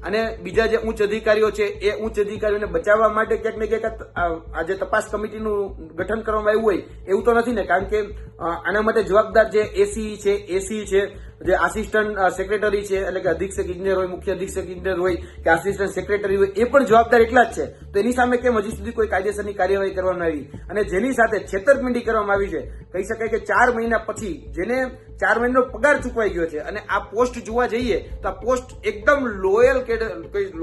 અને બીજા જે ઉચ્ચ અધિકારીઓ છે એ ઉચ્ચ અધિકારીઓને બચાવવા માટે ક્યાંક ને ક્યાંક આ જે તપાસ કમિટીનું ગઠન કરવામાં આવ્યું હોય એવું તો નથી ને, કારણ કે આના માટે જવાબદાર જે એસી છે, જે આસિસ્ટન્ટ સેક્રેટરી છે, એટલે કે અધિક્ષક ઇજનેર હોય, મુખ્ય અધિક્ષક ઇજનેર હોય કે આસિસ્ટન્ટ સેક્રેટરી હોય, એ પણ જવાબદાર એટલા જ છે. તો એની સામે કેમ હજી સુધી કોઈ કાયદેસરની કાર્યવાહી કરવામાં આવી? અને જેની સાથે છેતરપિંડી કરવામાં આવી છે, કહી શકાય કે 4 મહિના પછી જેને 4 મહિનાનો પગાર ચૂકવાઈ ગયો છે, અને આ પોસ્ટ જોવા જઈએ તો આ પોસ્ટ એકદમ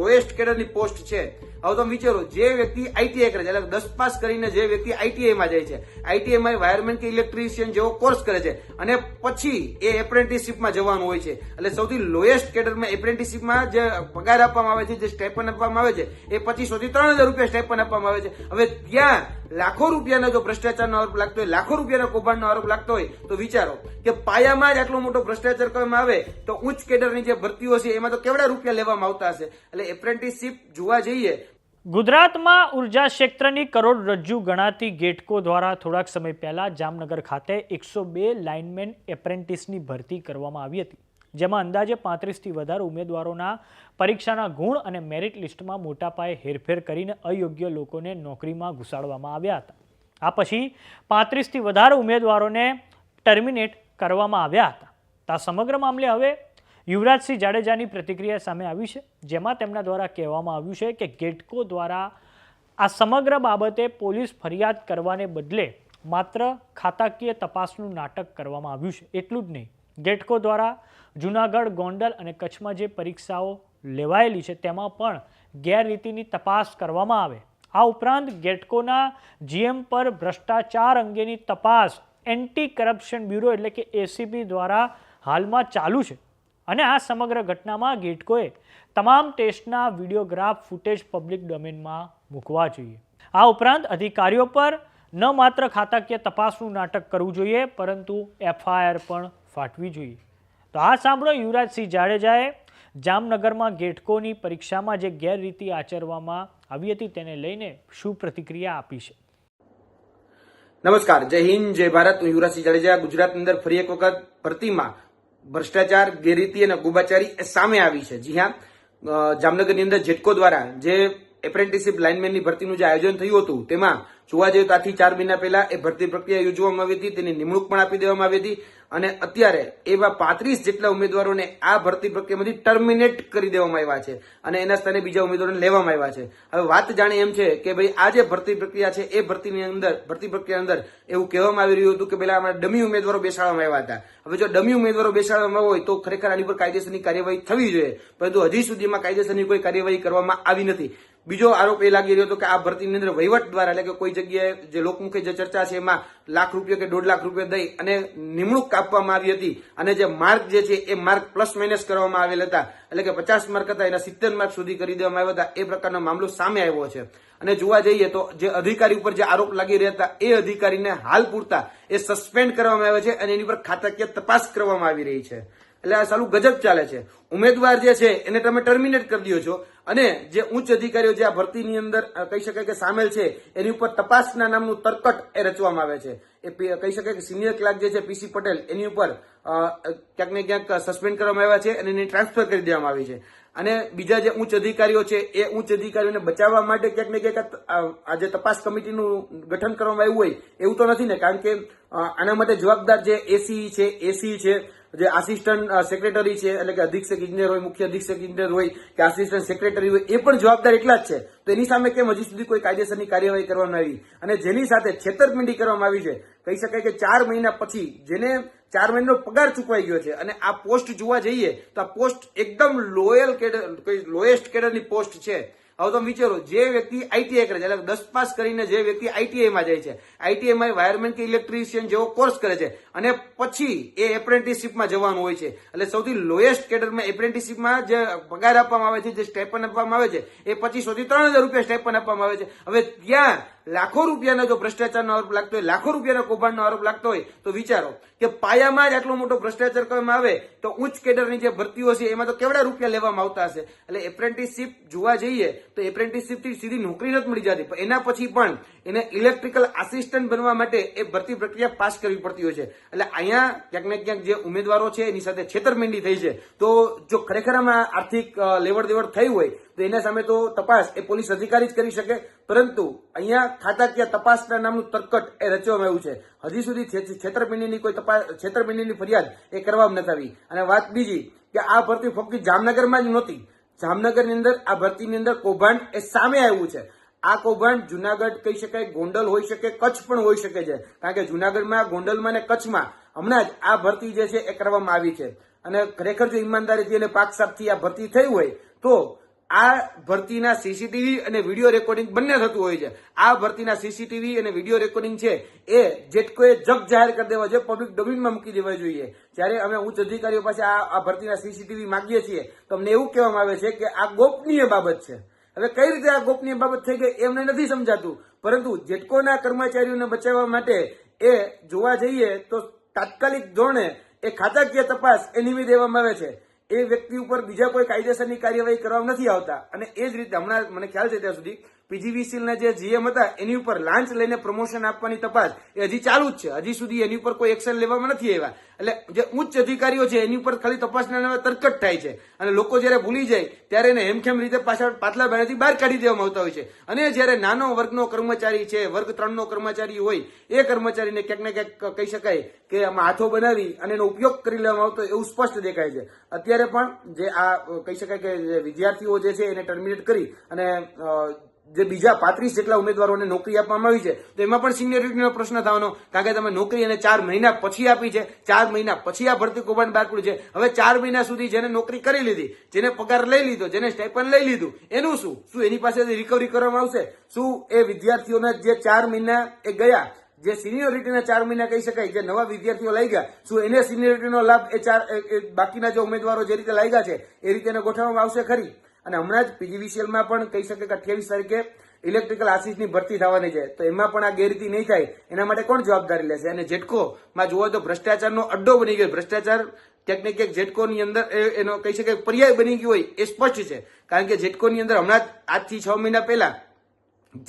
લોએસ્ટ કેડરની પોસ્ટ છે. હવે તમે વિચારો, જે વ્યક્તિ આઈટીઆઈ કરે છે, એટલે 10 પાસ કરીને જે વ્યક્તિ આઈટીઆઈમાં જાય છે, આઈટીઆઈમાં વાયરમેન કે ઇલેક્ટ્રિશિયન જેવો કોર્સ કરે છે, અને પછી એ એપ્રેન્ટિસશીપમાં જવાનું હોય છે. એટલે સૌથી લોએસ્ટ કેડરમાં એપ્રેન્ટિસશીપમાં જે પગાર આપવામાં આવે છે, જે સ્ટાઇપન્ડ આપવામાં આવે છે, એ 2500 થી 3000 રૂપિયા સ્ટાઇપન્ડ આપવામાં આવે છે. હવે ત્યાં લાખો રૂપિયાનો જો ભ્રષ્ટાચારનો આરોપ લાગતો હોય, લાખો રૂપિયાના કૌભાંડનો આરોપ લાગતો હોય, તો વિચારો કે પાયામાં જ આટલો મોટો ભ્રષ્ટાચાર કરવામાં આવે તો ઉચ્ચ કેડરની જે ભરતીઓ છે એમાં તો કેવડા રૂપિયા લેવામાં આવતા હશે. એટલે એપ્રેન્ટિસશીપ જોવા જઈએ. ગુજરાતમાં ઉર્જા ક્ષેત્રની કરોડરજ્જુ ગણાતી ગેટકો દ્વારા થોડાક સમય પહેલા જામનગર ખાતે 102 લાઇનમેન એપ્રેન્ટિસની ભરતી કરવામાં આવી હતી, જેમાં અંદાજે 35થી વધારે ઉમેદવારોના પરીક્ષાના ગુણ અને મેરિટ લિસ્ટમાં મોટા પાયે હેરફેર કરીને અયોગ્ય લોકોને નોકરીમાં ઘુસાડવામાં આવ્યા હતા. આ પછી 35થી વધારે ઉમેદવારોને ટર્મિનેટ કરવામાં આવ્યા હતા. આ સમગ્ર મામલે હવે યુવરાજસિંહ જાડેજાની પ્રતિક્રિયા સામે આવી છે, જેમાં તેમના દ્વારા કહેવામાં આવ્યું છે કે ગેટકો દ્વારા આ સમગ્ર બાબતે પોલીસ ફરિયાદ કરવાને બદલે માત્ર ખાતાકીય તપાસનું નાટક કરવામાં આવ્યું છે. એટલું જ નહીં, ગેટકો દ્વારા જૂનાગઢ, ગોંડલ અને કચ્છમાં જે પરીક્ષાઓ લેવાયેલી છે તેમાં પણ ગેરરીતિની તપાસ કરવામાં આવે. આ ઉપરાંત ગેટકોના જીએમ પર ભ્રષ્ટાચાર અંગેની તપાસ એન્ટી કરપ્શન બ્યુરો એટલે કે એસીબી દ્વારા હાલમાં ચાલુ છે. અને આ સમગ્ર ઘટનામાં ગેટકોએ તમામ ટેસ્ટના વિડીયોગ્રાફ ફૂટેજ પબ્લિક ડોમેનમાં મૂકવા જોઈએ. આ ઉપરાંત અધિકારીઓ પર ન માત્ર ખાતાકીય તપાસનું નાટક કરવું જોઈએ, પરંતુ એફઆઈઆર પણ ફાટવી જોઈએ. તો આ સાંભળો, યુવરાજસિંહ જાડેજાએ જામનગરમાં ગેટકોની પરીક્ષામાં જે ગેરરીતિ આચરવામાં આવી હતી તેને લઈને શું પ્રતિક્રિયા આપી છે. નમસ્કાર, જય હિન્દ, જય ભારત. હું યુવરાજસિંહ જાડેજા. ગુજરાતની અંદર ફરી એક વખત ભરતીમાં ભ્રષ્ટાચાર, ગેરરીતિ અને ગુબાચારી સામે આવી છે. જી હા, જામનગરની અંદર જેટકો દ્વારા જે એપ્રેન્ટિસશીપ લાઇનમેનની ભરતીનું જે આયોજન થયું હતું તેમાં જોવા જઈએ તો આથી 4 મહિના પહેલા એ ભરતી પ્રક્રિયા યોજવામાં આવી હતી, તેની નિમણૂક પણ આપી દેવામાં આવી હતી, અને અત્યારે એવા 35 જેટલા ઉમેદવારોને આ ભરતી પ્રક્રિયામાંથી ટર્મિનેટ કરી દેવામાં આવ્યા છે, અને એના સ્થાને બીજા ઉમેદવારોને લેવામાં આવ્યા છે. હવે વાત જાણે એમ છે કે ભાઈ આ જે ભરતી પ્રક્રિયા છે એ ભરતી પ્રક્રિયા અંદર એવું કહેવામાં આવી રહ્યું હતું કે પેલા અમારા ડમી ઉમેદવારો બેસાડવામાં આવ્યા હતા. હવે જો ડમી ઉમેદવારો બેસાડવામાં હોય તો ખરેખર આની પર કાયદેસરની કાર્યવાહી થવી જોઈએ, પરંતુ હજી સુધીમાં કાયદેસરની કોઈ કાર્યવાહી કરવામાં આવી નથી. બીજો આરોપ એ લાગી રહ્યો હતો કે આ ભરતીની અંદર વહીવટ દ્વારા, એટલે કે કોઈ જગ્યાએ જે લોકમુખે જે ચર્ચા છે એમાં લાખ રૂપિયા કે 1.5 લાખ રૂપિયા દઈ અને નિમણૂક આપવામાં આવી હતી, અને જે માર્ક જે છે એ માર્ક પ્લસ માઇનસ કરવામાં આવેલ હતા, એટલે કે 50 માર્ક હતા એના 70 માર્ક સુધી કરી દેવામાં આવ્યા હતા. એ પ્રકારનો મામલો સામે આવ્યો છે. અને જોવા જઈએ તો જે અધિકારી ઉપર જે આરોપ લાગી રહ્યા હતા એ અધિકારીને હાલ પૂરતા એ સસ્પેન્ડ કરવામાં આવ્યા છે, અને એની પર ખાતાકીય તપાસ કરવામાં આવી રહી છે. એટલે આ સાલું ગજબ ચાલે છે. ઉમેદવાર જે છે એને તમે ટર્મિનેટ કરી દો છો, અને જે ઉચ્ચ અધિકારીઓ જે આ ભરતીની અંદર કહી શકાય કે સામેલ છે એની ઉપર તપાસના નામનું તરકટ એ રચવામાં આવે છે. એ કહી શકાય કે સિનિયર ક્લાર્ક જે છે પીસી પટેલ, એની ઉપર ક્યાંક ને ક્યાંક સસ્પેન્ડ કરવામાં આવ્યા છે અને એની ટ્રાન્સફર કરી દેવામાં આવી છે. અને બીજા જે ઉચ્ચ અધિકારીઓ છે એ ઉચ્ચ અધિકારીઓને બચાવવા માટે ક્યાંક ને ક્યાંક આ જે તપાસ કમિટીનું ગઠન કરવામાં આવ્યું હોય એવું તો નથી ને, કારણ કે આના માટે જવાબદાર જે એસી છે, જે આસિસ્ટન્ટ સેક્રેટરી છે, એટલે કે અધિક્ષક ઇજનેર હોય, મુખ્ય અધિક્ષક ઇજનેર હોય કે આસિસ્ટન્ટ સેક્રેટરી હોય, એ પણ જવાબદાર એટલા જ છે. તો એની સામે કેમ હજી સુધી કોઈ કાયદેસરની કાર્યવાહી કરવામાં આવી? અને જેની સાથે છેતરપિંડી કરવામાં આવી છે, કહી શકાય કે 4 મહિના પછી જેને 4 મહિનાનો પગાર ચૂકવાઈ ગયો છે, અને આ પોસ્ટ જોવા જઈએ તો આ પોસ્ટ એકદમ લોએસ્ટ કેડરની પોસ્ટ છે. હવે તમે વિચારો, જે વ્યક્તિ આઈટીઆઈ કરે છે, એટલે 10 પાસ કરીને જે વ્યક્તિ આઈટીઆઈમાં જાય છે, આઈટીઆઈમાં વાયરમેન કે ઇલેક્ટ્રિશિયન જેવો કોર્સ કરે છે, અને પછી એ એપ્રેન્ટિસશીપમાં જવાનું હોય છે. એટલે સૌથી લોએસ્ટ કેડરમાં એપ્રેન્ટિસશીપમાં જે પગાર આપવામાં આવે છે, જે સ્ટાઇપન્ડ આપવામાં આવે છે, એ 2500 થી 3000 રૂપિયા સ્ટાઇપન્ડ આપવામાં આવે છે. હવે ત્યાં લાખો રૂપિયાનો જો ભ્રષ્ટાચારનો આરોપ લાગતો હોય, લાખો રૂપિયાના કૌભાંડનો આરોપ લાગતો હોય તો વિચારો કે પાયામાં જ આટલો મોટો ભ્રષ્ટાચાર કરવામાં આવે તો ઉચ્ચ કેડરની જે ભરતીઓ છે એમાં તો કેવડા રૂપિયા લેવામાં આવતા હશે. એટલે એપ્રેન્ટિસશીપ જોવા જઈએ તો એપ્રેન્ટિસશીપથી સીધી નોકરી નથી મળી જતી, પણ એના પછી પણ એને ઇલેક્ટ્રિકલ આસિસ્ટન્ટ બનવા માટે એ ભરતી પ્રક્રિયા પાસ કરવી પડતી હોય છે. એટલે અહીંયા ક્યાંક ને ક્યાંક જે ઉમેદવારો છે એની સાથે છેતરપિંડી થઈ છે. તો જો ખરેખર આમાં આર્થિક લેવડ દેવડ થઈ હોય તો એના સામે તો તપાસ એ પોલીસ અધિકારી જ કરી શકે, પરંતુ અહીંયા ખાતાકીય તપાસના નામનું તરકટ એ રચવામાં આવ્યું છે. હજી સુધી છેતરપિંડીની કોઈ તપાસ, છેતરપિંડીની ફરિયાદ એ કરવામાં નથી આવી. અને વાત બીજી કે આ ભરતી ફક્ત જામનગરમાં જ નહોતી, જામનગરની અંદર આ ભરતીની અંદર કૌભાંડ એ સામે આવ્યું છે. આ કૌભાંડ જુનાગઢ કહી શકાય, ગોંડલ હોઈ શકે, કચ્છ પણ હોઈ શકે છે, કારણ કે જુનાગઢમાં, ગોંડલમાં અને કચ્છમાં હમણાં જ આ ભરતી જે છે એ કરવામાં આવી છે. અને ખરેખર જો ઈમાનદારીથી અને પાકસાપથી આ ભરતી થઈ હોય તો આ ભરતીના સીસીટીવી અને વિડીયો રેકોર્ડિંગ બંને થતું હોય છે. આ ભરતીના સીસીટીવી અને વિડીયો રેકોર્ડિંગ છે એ જેટકોએ જગ જાહેર કરી દેવા જોઈએ, પબ્લિક ડોમેનમાં મૂકી દેવા જોઈએ. જ્યારે અમે ઉચ્ચ અધિકારીઓ પાસે આ ભરતીના સીસીટીવી માંગીએ છીએ તો અમને એવું કહેવામાં આવે છે કે આ ગોપનીય બાબત છે. હવે કઈ રીતે આ ગોપનીય બાબત થઈ ગઈ એમને નથી સમજાતું, પરંતુ જેટકોના કર્મચારીઓને બચાવવા માટે એ જોવા જઈએ તો તાત્કાલિક ધોરણે એ ખાતાકીય તપાસ એ નિમી દેવામાં આવે છે. એ વ્યક્તિ ઉપર બીજા કોઈ કાયદેસરની કાર્યવાહી કરવામાં નથી આવતા. અને એ જ રીતે હમણાં મને ખ્યાલ છે ત્યાં સુધી પીજીવીસીએલના જે જીએમ હતા એની ઉપર લાંચ લઈને પ્રમોશન આપવાની તપાસ એ હજી ચાલુ જ છે. હજી સુધી એની ઉપર કોઈ એક્શન લેવામાં નથી આવ્યા. એટલે જે ઉચ્ચ અધિકારીઓ છે એની ઉપર ખાલી તપાસના નામે તરકટ થાય છે, અને લોકો જયારે ભૂલી જાય ત્યારે એને હેમખેમ રીતે પાછલા બારણેથી બહાર કાઢી દેવામાં આવતા હોય છે. અને જયારે નાનો વર્ગનો કર્મચારી છે, વર્ગ 3 નો કર્મચારી હોય, એ કર્મચારીને ક્યાંક ને ક્યાંક કહી શકાય કે આમાં હાથો બનાવી અને એનો ઉપયોગ કરી લેવામાં આવતો એવું સ્પષ્ટ દેખાય છે. અત્યારે પણ જે આ કહી શકાય કે જે વિદ્યાર્થીઓ જે છે એને ટર્મિનેટ કરી અને જે બીજા 35 જેટલા ઉમેદવારોને નોકરી આપવામાં આવી છે તો એમાં પણ સિનિયરિટીનો પ્રશ્ન થવાનો, કારણ કે તમે નોકરી એને 4 મહિના પછી આપી છે, 4 મહિના પછી આ ભરતી કૌભાંડ બહાર પડ્યું છે. હવે 4 મહિના સુધી જેને નોકરી કરી લીધી, જેને પગાર લઈ લીધો, જેને સ્ટાઇપન્ડ લઈ લીધું, એનું શું એની પાસેથી રિકવરી કરવામાં આવશે? શું એ વિદ્યાર્થીઓના જે 4 મહિના એ ગયા, જે સિનિયોરિટીના 4 મહિના કહી શકાય, જે નવા વિદ્યાર્થીઓ લાગ્યા, શું એને સિનિયોરિટીનો લાભ એ બાકીના જે ઉમેદવારો જે રીતે લાગ્યા છે એ રીતે એને ગોઠવવામાં આવશે ખરી? અને હમણાં જ પીજીવીસીએલમાં પણ કહી શકે કે 28 તારીખે ઇલેક્ટ્રિકલ આસિસ્ટની ભરતી થવાની છે, તો એમાં પણ આ ગેરરીતિ નહીં થાય એના માટે કોણ જવાબદારી લેશે? અને જેટકોમાં જોવો તો ભ્રષ્ટાચારનો અડ્ડો બની ગયો. ભ્રષ્ટાચાર ક્યાંક ને ક્યાંક જેટકોની અંદર એનો કહી શકાય પર્યાય બની ગયો હોય એ સ્પષ્ટ છે, કારણ કે જેટકોની અંદર હમણાં જ આજથી 6 મહિના પહેલા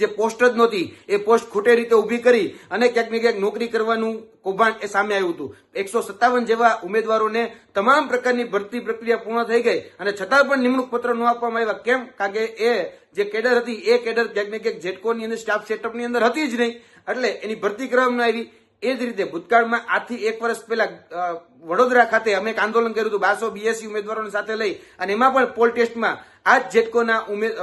જે પોસ્ટ જ નહોતી એ પોસ્ટ ખોટે રીતે ઉભી કરી અને ક્યાંક ને ક્યાંક નોકરી કરવાનું કૌભાંડ એ સામે આવ્યું હતું. 157 જેવા ઉમેદવારોને તમામ પ્રકારની ભરતી પ્રક્રિયા પૂર્ણ થઈ ગઈ અને છતાં પણ નિમણૂક પત્ર ન આપવામાં આવ્યા. કેમ? કારણ કે એ જે કેડર હતી એ કેડર ક્યાંક ને ક્યાંક જેટકોની અંદર સ્ટાફ સેટઅપની અંદર હતી જ નહીં, એટલે એની ભરતી કરવામાં આવી. એ જ રીતે ભૂતકાળમાં આજથી 1 વર્ષ પહેલા વડોદરા ખાતે અમે એક આંદોલન કર્યું હતું 1200 બીએસસી ઉમેદવારોને સાથે લઈ, અને એમાં પણ પોલ ટેસ્ટમાં આ જ જેટકોના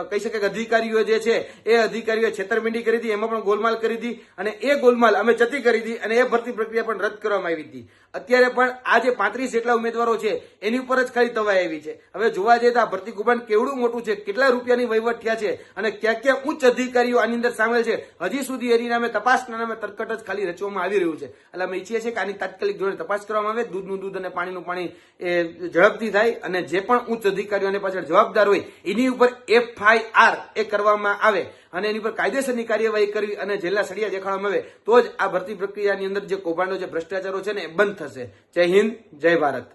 કહી શકાય કે અધિકારીઓ જે છે એ અધિકારીઓએ છેતરપિંડી કરી હતી, એમાં પણ ગોલમાલ કરી હતી, અને એ ગોલમાલ અમે જતી કરી હતી અને એ ભરતી પ્રક્રિયા પણ રદ કરવામાં આવી હતી. અત્યારે પણ આ જે 35 જેટલા ઉમેદવારો છે એની ઉપર જ ખાલી તવાઈ આવી છે. હવે જોવા જઈએ તો આ ભરતી કૌભાંડ કેવડું મોટું છે, કેટલા રૂપિયાની વહીવટ થયા છે અને ક્યાં ક્યાં ઉચ્ચ અધિકારીઓ આની અંદર સામેલ છે, હજી સુધી એની નામે તપાસના નામે તરકટ જ ખાલી રચવામાં આવી રહ્યું છે. એટલે અમે ઈચ્છીએ છીએ કે આની તાત્કાલિક ધોરણે તપાસ કરવામાં આવે, દૂધનું દૂધ અને પાણીનું પાણી એ ઝડપથી થાય, અને જે પણ ઉચ્ચ અધિકારીઓને પાછળ જવાબદાર હોય એની ઉપર FIR એ કરવામાં આવે અને એની પર કાયદેસરની કાર્યવાહી કરવી અને જેલના સળિયા દેખાડવામાં આવે તો જ આ ભરતી પ્રક્રિયાની અંદર જે કૌભાંડો, જે ભ્રષ્ટાચારો છે ને એ બંધ થશે. જય હિન્દ, જય ભારત.